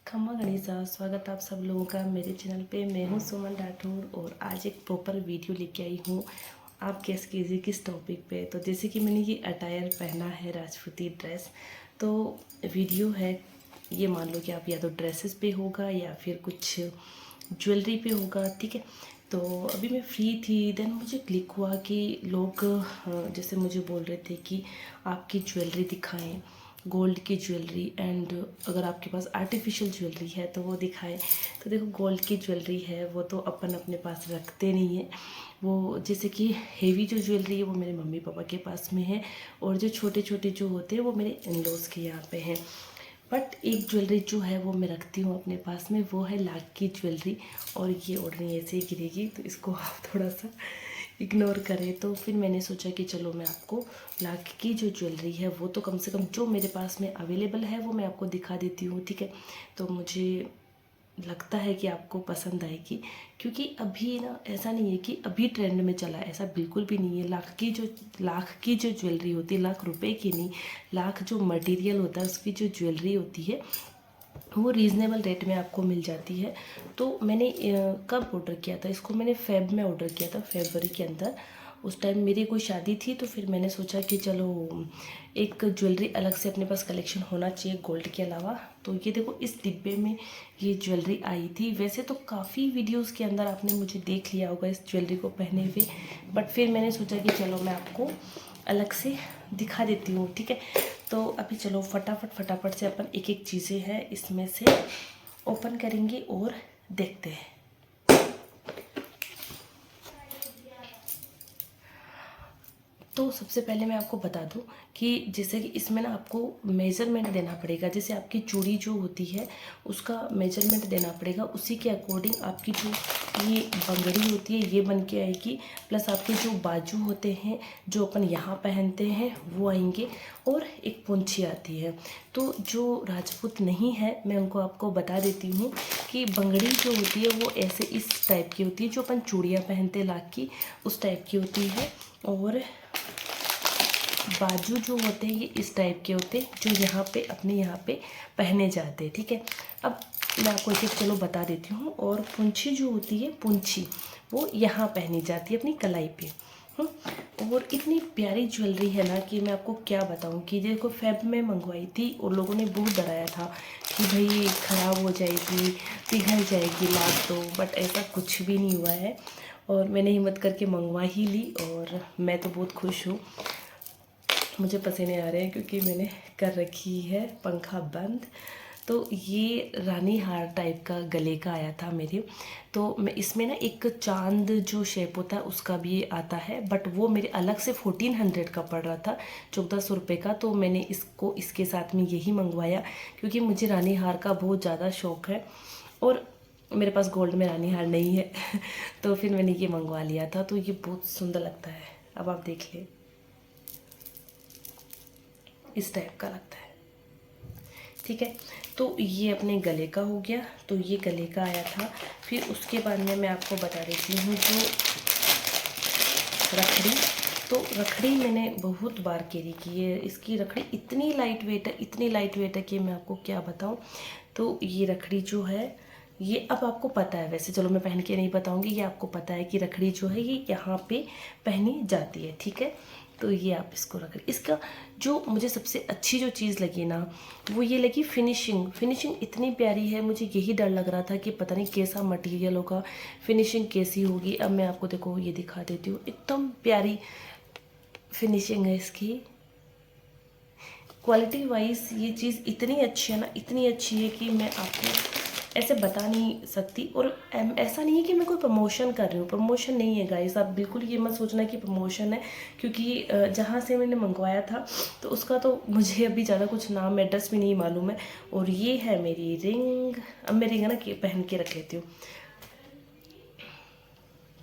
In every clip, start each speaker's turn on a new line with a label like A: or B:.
A: खम्मा गणिसा स्वागत आप सब लोगों का मेरे चैनल पे। मैं हूँ सुमन राठौर और आज एक प्रॉपर वीडियो लेके आई हूँ। आप गेस कीजिए किस टॉपिक पे। तो जैसे कि मैंने ये अटायर पहना है राजपूती ड्रेस, तो वीडियो है ये मान लो कि आप या तो ड्रेसेस पे होगा या फिर कुछ ज्वेलरी पे होगा, ठीक है। तो अभी मैं फ्री थी, देन मुझे क्लिक हुआ कि लोग जैसे मुझे बोल रहे थे कि आपकी ज्वेलरी दिखाएं, गोल्ड की ज्वेलरी, एंड अगर आपके पास आर्टिफिशियल ज्वेलरी है तो वो दिखाएं। तो देखो, गोल्ड की ज्वेलरी है वो तो अपन अपने पास रखते नहीं है। वो जैसे कि हेवी जो ज्वेलरी है वो मेरे मम्मी पापा के पास में है, और जो छोटे छोटे जो होते हैं वो मेरे इन लॉज के यहाँ पे हैं। बट एक ज्वेलरी जो है वो मैं रखती हूँ अपने पास में, वो है लाख की ज्वेलरी। और ये ओढ़नी ऐसे ही गिरेगी तो इसको आप थोड़ा सा इग्नोर करें। तो फिर मैंने सोचा कि चलो मैं आपको लाख की जो ज्वेलरी है वो तो कम से कम जो मेरे पास में अवेलेबल है वो मैं आपको दिखा देती हूँ, ठीक है। तो मुझे लगता है कि आपको पसंद आएगी, क्योंकि अभी ना ऐसा नहीं है कि अभी ट्रेंड में चला है, ऐसा बिल्कुल भी नहीं है। लाख की जो ज्वेलरी होती है, लाख रुपए की नहीं, लाख जो मटेरियल होता है उसकी जो ज्वेलरी होती है वो रीज़नेबल रेट में आपको मिल जाती है। तो मैंने कब ऑर्डर किया था इसको, मैंने फेब में ऑर्डर किया था, फरवरी के अंदर। उस टाइम मेरी कोई शादी थी, तो फिर मैंने सोचा कि चलो एक ज्वेलरी अलग से अपने पास कलेक्शन होना चाहिए गोल्ड के अलावा। तो ये देखो, इस डिब्बे में ये ज्वेलरी आई थी। वैसे तो काफ़ी वीडियोस के अंदर आपने मुझे देख लिया होगा इस ज्वेलरी को पहने हुए, बट फिर मैंने सोचा कि चलो मैं आपको अलग से दिखा देती हूँ, ठीक है। तो अभी चलो फटाफट से अपन एक एक चीज़ें हैं इसमें से ओपन करेंगे और देखते हैं। तो सबसे पहले मैं आपको बता दूं कि जैसे कि इसमें ना आपको मेज़रमेंट देना पड़ेगा। जैसे आपकी चूड़ी जो होती है उसका मेज़रमेंट देना पड़ेगा, उसी के अकॉर्डिंग आपकी जो ये बंगड़ी होती है ये बन के आएगी। प्लस आपके जो बाजू होते हैं जो अपन यहाँ पहनते हैं वो आएंगे, और एक पोंछी आती है। तो जो राजपूत नहीं है मैं उनको आपको बता देती हूँ कि बंगड़ी जो होती है वो ऐसे इस टाइप की होती है, जो अपन चूड़ियाँ पहनते लाख की उस टाइप की होती है। और बाजू जो होते हैं ये इस टाइप के होते हैं, जो यहाँ पे अपने यहाँ पे पहने जाते हैं, ठीक है। अब मैं आपको एक चलो बता देती हूँ। और पूंछी जो होती है, पूंछी वो यहाँ पहनी जाती है अपनी कलाई पे। और इतनी प्यारी ज्वेलरी है ना कि मैं आपको क्या बताऊँ। कि देखो, फेब में मंगवाई थी और लोगों ने बहुत डराया था कि भाई ख़राब हो जाएगी, पिघल जाएगी लाख तो, बट ऐसा कुछ भी नहीं हुआ है। और मैंने हिम्मत करके मंगवा ही ली, और मैं तो बहुत खुश हूँ। मुझे पसीने आ रहे हैं क्योंकि मैंने कर रखी है पंखा बंद। तो ये रानी हार टाइप का गले का आया था मेरे। तो मैं इसमें ना एक चांद जो शेप होता है उसका भी आता है, बट वो मेरे अलग से 1400 का पड़ रहा था, 1400 रुपये का। तो मैंने इसको इसके साथ में यही मंगवाया, क्योंकि मुझे रानी हार का बहुत ज़्यादा शौक़ है और मेरे पास गोल्ड में रानी हार नहीं है तो फिर मैंने ये मंगवा लिया था। तो ये बहुत सुंदर लगता है, अब आप देख लें, इस टाइप का लगता है, ठीक है। तो ये अपने गले का हो गया, तो ये गले का आया था। फिर उसके बाद में मैं आपको बता देती हूँ जो रखड़ी। तो रखड़ी मैंने बहुत बार कैरी की है। इसकी रखड़ी इतनी लाइट वेट है, इतनी लाइट वेट है कि मैं आपको क्या बताऊँ। तो ये रखड़ी जो है ये अब आपको पता है, वैसे चलो मैं पहन के नहीं बताऊंगी, ये आपको पता है कि रखड़ी जो है ये यहाँ पे पहनी जाती है, ठीक है। तो ये आप इसको रख, इसका जो मुझे सबसे अच्छी जो चीज़ लगी ना वो ये लगी फिनिशिंग इतनी प्यारी है। मुझे यही डर लग रहा था कि पता नहीं कैसा मटेरियल होगा, फिनिशिंग कैसी होगी। अब मैं आपको देखो ये दिखा देती हूँ, एकदम प्यारी फिनिशिंग है इसकी। क्वालिटी वाइज ये चीज़ इतनी अच्छी है ना, इतनी अच्छी है कि मैं आपको ऐसे बता नहीं सकती। और ऐसा नहीं है कि मैं कोई प्रमोशन कर रही हूँ, प्रमोशन नहीं है गाइस, आप बिल्कुल ये मत सोचना कि प्रमोशन है। क्योंकि जहाँ से मैंने मंगवाया था तो उसका तो मुझे अभी ज़्यादा कुछ नाम एड्रेस भी नहीं मालूम है। और ये है मेरी रिंग, अब मैं रिंग ना पहन के रख लेती हूँ,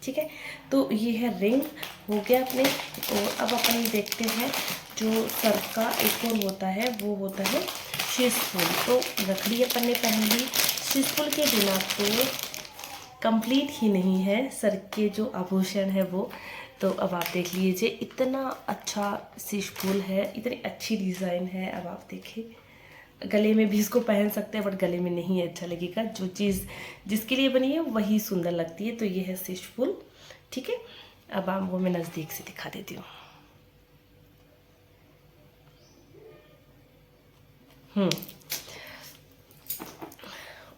A: ठीक है। तो ये है रिंग हो गया अपने। और अब अपन ये देखते हैं जो सर का एक और होता है वो होता है शीशफुल। तो रखड़ी अपन ने पहन ली, शीशफुल के बिना तो कंप्लीट ही नहीं है सर के जो आभूषण है वो। तो अब आप देख लीजिए, इतना अच्छा शीशफुल है, इतनी अच्छी डिज़ाइन है। अब आप देखिए, गले में भी इसको पहन सकते हैं, बट गले में नहीं अच्छा लगेगा। जो चीज़ जिसके लिए बनी है वही सुंदर लगती है। तो ये है शिश फूल, ठीक है। अब आपको मैं नज़दीक से दिखा देती हूँ।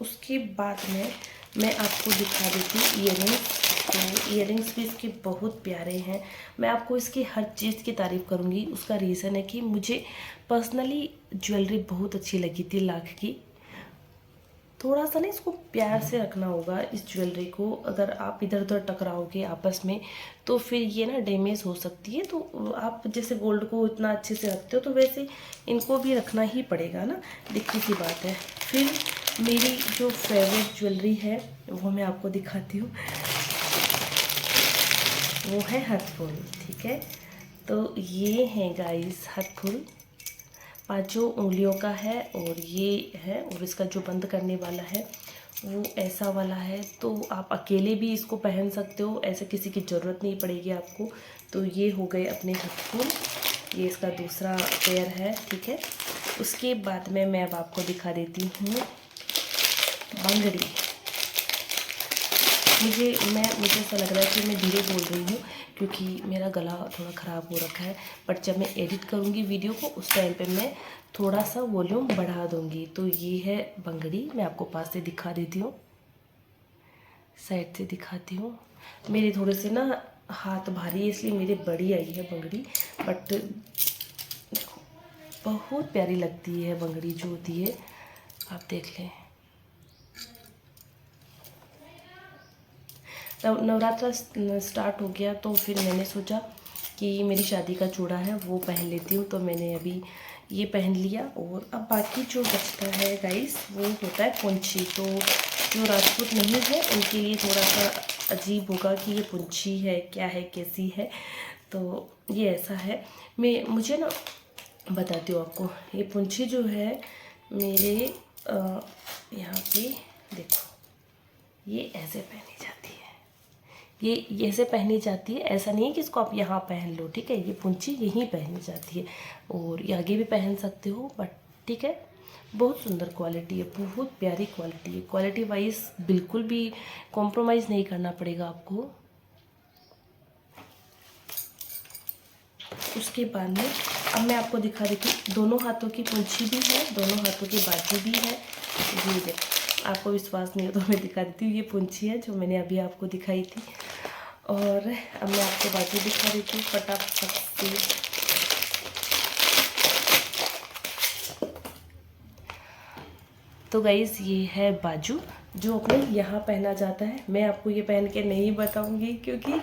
A: उसके बाद में मैं आपको दिखा देती हूँ ईयरिंग्स। तो ईयरिंग्स भी इसके बहुत प्यारे हैं। मैं आपको इसकी हर चीज़ की तारीफ़ करूँगी। उसका रीज़न है कि मुझे पर्सनली ज्वेलरी बहुत अच्छी लगी थी लाख की। थोड़ा सा ना इसको प्यार से रखना होगा इस ज्वेलरी को। अगर आप इधर उधर टकराओगे आपस में तो फिर ये ना डैमेज हो सकती है। तो आप जैसे गोल्ड को इतना अच्छे से रखते हो तो वैसे इनको भी रखना ही पड़ेगा ना, दिक्कत सी बात है। फिर मेरी जो फेवरेट ज्वेलरी है वो मैं आपको दिखाती हूँ, वो है हथफुल, ठीक है। तो ये है गाइस हथफुल, 5 उंगलियों का है और ये है। और इसका जो बंद करने वाला है वो ऐसा वाला है। तो आप अकेले भी इसको पहन सकते हो, ऐसे किसी की ज़रूरत नहीं पड़ेगी आपको। तो ये हो गए अपने हथफुल, ये इसका दूसरा पेयर है, ठीक है। उसके बाद में मैं अब आपको दिखा देती हूँ बंगड़ी। मुझे ऐसा लग रहा है कि मैं धीरे बोल रही हूँ क्योंकि मेरा गला थोड़ा ख़राब हो रखा है। बट जब मैं एडिट करूँगी वीडियो को उस टाइम पे मैं थोड़ा सा वॉल्यूम बढ़ा दूँगी। तो ये है बंगड़ी, मैं आपको पास से दिखा देती हूँ, साइड से दिखाती हूँ। मेरे थोड़े से ना हाथ भारी है इसलिए मेरी बड़ी आई है बंगड़ी। बट देखो बहुत प्यारी लगती है बंगड़ी जो होती है, आप देख लें। नवरात्रा स्टार्ट हो गया तो फिर मैंने सोचा कि मेरी शादी का चूड़ा है वो पहन लेती हूँ। तो मैंने अभी ये पहन लिया। और अब बाकी जो बचता है गाइस वो होता है पुंछी। तो जो राजपूत नहीं है उनके लिए थोड़ा सा अजीब होगा कि ये पुंछी है क्या है कैसी है। तो ये ऐसा है, मुझे ना बताती हूँ आपको। ये पुंछी जो है मेरे यहाँ पे देखो, ये ऐसे पहनी जाती है, ये ऐसे पहनी जाती है। ऐसा नहीं है कि इसको आप यहाँ पहन लो, ठीक है। ये पुंछी यहीं पहनी जाती है और ये आगे भी पहन सकते हो, बट ठीक है। बहुत सुंदर क्वालिटी है, बहुत प्यारी क्वालिटी है। क्वालिटी वाइज बिल्कुल भी कॉम्प्रोमाइज़ नहीं करना पड़ेगा आपको। उसके बाद में अब मैं आपको दिखा देती हूँ, दोनों हाथों की पुंछी भी है, दोनों हाथों की बाजू भी है। ये देखो, आपको विश्वास नहीं हो तो मैं दिखा देती हूँ। ये पुंछी है जो मैंने अभी आपको दिखाई थी। और अब मैं आपको बाजू दिखा देती हूँ फटाफट से। तो गाइज़ ये है बाजू जो अपने यहाँ पहना जाता है। मैं आपको ये पहन के नहीं बताऊंगी क्योंकि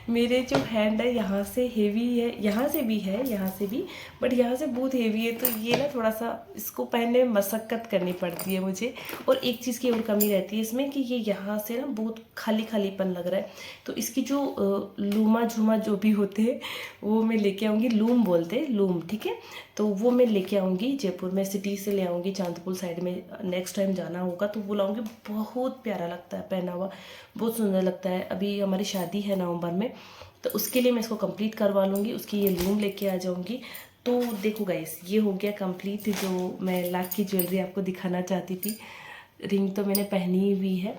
A: मेरे जो हैंड है यहाँ से हेवी है, यहाँ से भी है, यहाँ से भी, बट यहाँ से बहुत हेवी है। तो ये ना थोड़ा सा इसको पहनने में मशक्क़त करनी पड़ती है मुझे। और एक चीज़ की और कमी रहती है इसमें कि ये यहाँ से ना बहुत खाली खालीपन लग रहा है। तो इसकी जो लूमा झूमा जो भी होते हैं वो मैं लेके आऊँगी। लूम बोलते हैं, लूम, ठीक है। तो वो मैं लेके आऊँगी, जयपुर में सिटी से ले आऊँगी। चांदपुर साइड में नेक्स्ट टाइम जाना होगा तो वो लाऊँगी। बहुत प्यारा लगता है पहना हुआ, बहुत सुंदर लगता है। अभी हमारी शादी है नवंबर में, तो उसके लिए मैं इसको कंप्लीट करवा लूँगी। उसकी ये लूम लेके आ जाऊँगी। तो देखो गाइस, ये हो गया कंप्लीट जो मैं लाख की ज्वेलरी आपको दिखाना चाहती थी। रिंग तो मैंने पहनी हुई है।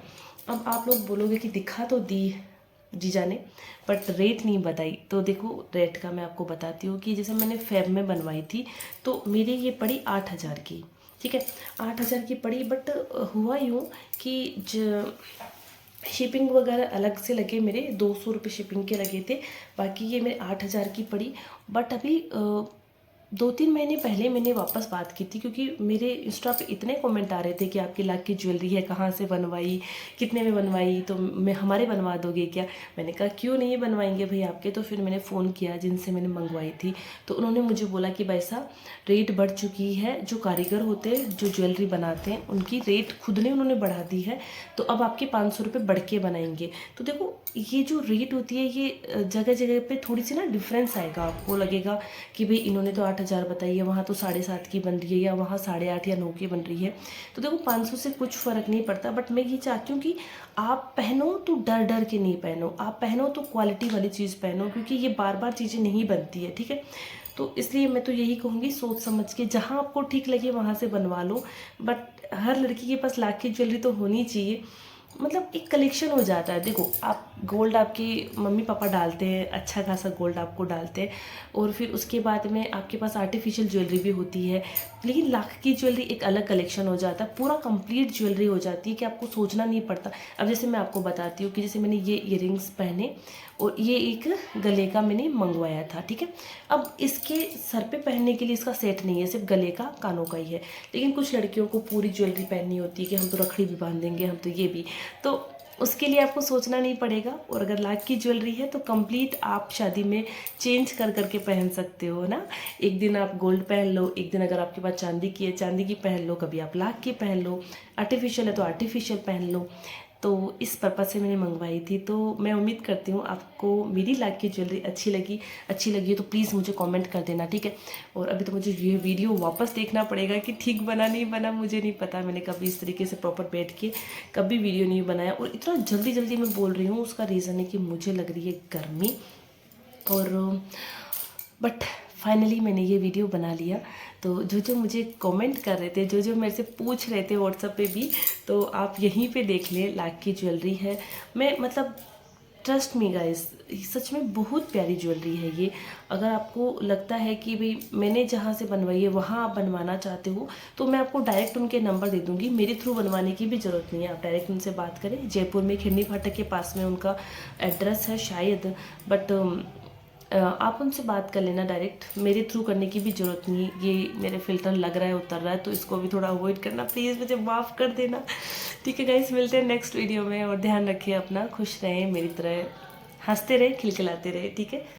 A: अब आप लोग बोलोगे कि दिखा तो दी जीजा ने, बट रेट नहीं बताई। तो देखो रेट का मैं आपको बताती हूँ कि जैसे मैंने फेब में बनवाई थी तो मेरी ये पड़ी 8,000 की, ठीक है। 8,000 की पड़ी। बट हुआ यूँ कि शिपिंग वगैरह अलग से लगे, मेरे 200 रुपये शिपिंग के लगे थे। बाकी ये मेरे 8,000 की पड़ी। बट अभी 2-3 महीने पहले मैंने वापस बात की थी क्योंकि मेरे इंस्टा पे इतने कमेंट आ रहे थे कि आपकी लाख की ज्वेलरी है, कहाँ से बनवाई, कितने में बनवाई, तो मैं हमारे बनवा दोगे क्या। मैंने कहा क्यों नहीं बनवाएंगे भाई आपके। तो फिर मैंने फ़ोन किया जिनसे मैंने मंगवाई थी, तो उन्होंने मुझे बोला कि भाई साहब रेट बढ़ चुकी है। जो कारीगर होते हैं जो ज्वेलरी बनाते हैं उनकी रेट खुद ने उन्होंने बढ़ा दी है, तो अब आपके 500 रुपये बढ़ के बनाएंगे। तो देखो ये जो रेट होती है ये जगह जगह पे थोड़ी सी ना डिफरेंस आएगा। आपको लगेगा कि भाई इन्होंने तो 8,000 बताई है, वहाँ तो 7.5 की बन रही है, या वहाँ 8.5 या 9 की बन रही है। तो देखो 500 से कुछ फ़र्क नहीं पड़ता। बट मैं ये चाहती हूँ कि आप पहनो तो डर डर के नहीं पहनो, आप पहनो तो क्वालिटी वाली चीज़ पहनो, क्योंकि ये बार बार चीज़ें नहीं बनती है, ठीक है। तो इसलिए मैं तो यही कहूँगी, सोच समझ के जहाँ आपको ठीक लगे वहाँ से बनवा लो। बट हर लड़की के पास लाख की ज्वेलरी तो होनी चाहिए, मतलब एक कलेक्शन हो जाता है। देखो आप गोल्ड, आपके मम्मी पापा डालते हैं, अच्छा खासा गोल्ड आपको डालते हैं, और फिर उसके बाद में आपके पास आर्टिफिशियल ज्वेलरी भी होती है। लेकिन लाख की ज्वेलरी एक अलग कलेक्शन हो जाता है, पूरा कंप्लीट ज्वेलरी हो जाती है कि आपको सोचना नहीं पड़ता। अब जैसे मैं आपको बताती हूँ कि जैसे मैंने ये इयररिंग्स पहने और ये एक गले का मैंने मंगवाया था, ठीक है। अब इसके सर पे पहनने के लिए इसका सेट नहीं है, सिर्फ गले का, कानों का ही है। लेकिन कुछ लड़कियों को पूरी ज्वेलरी पहननी होती है कि हम तो रखड़ी भी बांध देंगे, हम तो ये भी, तो उसके लिए आपको सोचना नहीं पड़ेगा। और अगर लाख की ज्वेलरी है तो कंप्लीट आप शादी में चेंज कर करके पहन सकते हो ना। एक दिन आप गोल्ड पहन लो, एक दिन अगर आपके पास चांदी की है चांदी की पहन लो, कभी आप लाख की पहन लो, आर्टिफिशियल है तो आर्टिफिशियल पहन लो। तो इस पर्पज़ से मैंने मंगवाई थी। तो मैं उम्मीद करती हूँ आपको मेरी लाख की ज्वेलरी अच्छी लगी है तो प्लीज़ मुझे कमेंट कर देना, ठीक है। और अभी तो मुझे ये वीडियो वापस देखना पड़ेगा कि ठीक बना नहीं बना, मुझे नहीं पता। मैंने कभी इस तरीके से प्रॉपर बैठ के कभी वीडियो नहीं बनाया, और इतना जल्दी जल्दी मैं बोल रही हूँ, उसका रीज़न है कि मुझे लग रही है गर्मी। और बट फाइनली मैंने ये वीडियो बना लिया। तो जो जो मुझे कमेंट कर रहे थे, जो जो मेरे से पूछ रहे थे व्हाट्सएप पे भी, तो आप यहीं पे देख लें, लाख की ज्वेलरी है। मैं मतलब ट्रस्ट मी गाइस, सच में बहुत प्यारी ज्वेलरी है ये। अगर आपको लगता है कि भाई मैंने जहाँ से बनवाई है वहाँ आप बनवाना चाहते हो, तो मैं आपको डायरेक्ट उनके नंबर दे दूँगी। मेरे थ्रू बनवाने की भी ज़रूरत नहीं है, आप डायरेक्ट उनसे बात करें। जयपुर में खिड़नी फाटक के पास में उनका एड्रेस है शायद, बट आप उनसे बात कर लेना डायरेक्ट, मेरे थ्रू करने की भी ज़रूरत नहीं है। ये मेरे फ़िल्टर लग रहा है, उतर रहा है, तो इसको भी थोड़ा अवॉइड करना प्लीज़, मुझे माफ़ कर देना, ठीक है गाइस। मिलते हैं नेक्स्ट वीडियो में, और ध्यान रखिए अपना, खुश रहें मेरी तरह, हंसते रहे, खिलखिलाते रहे, ठीक है।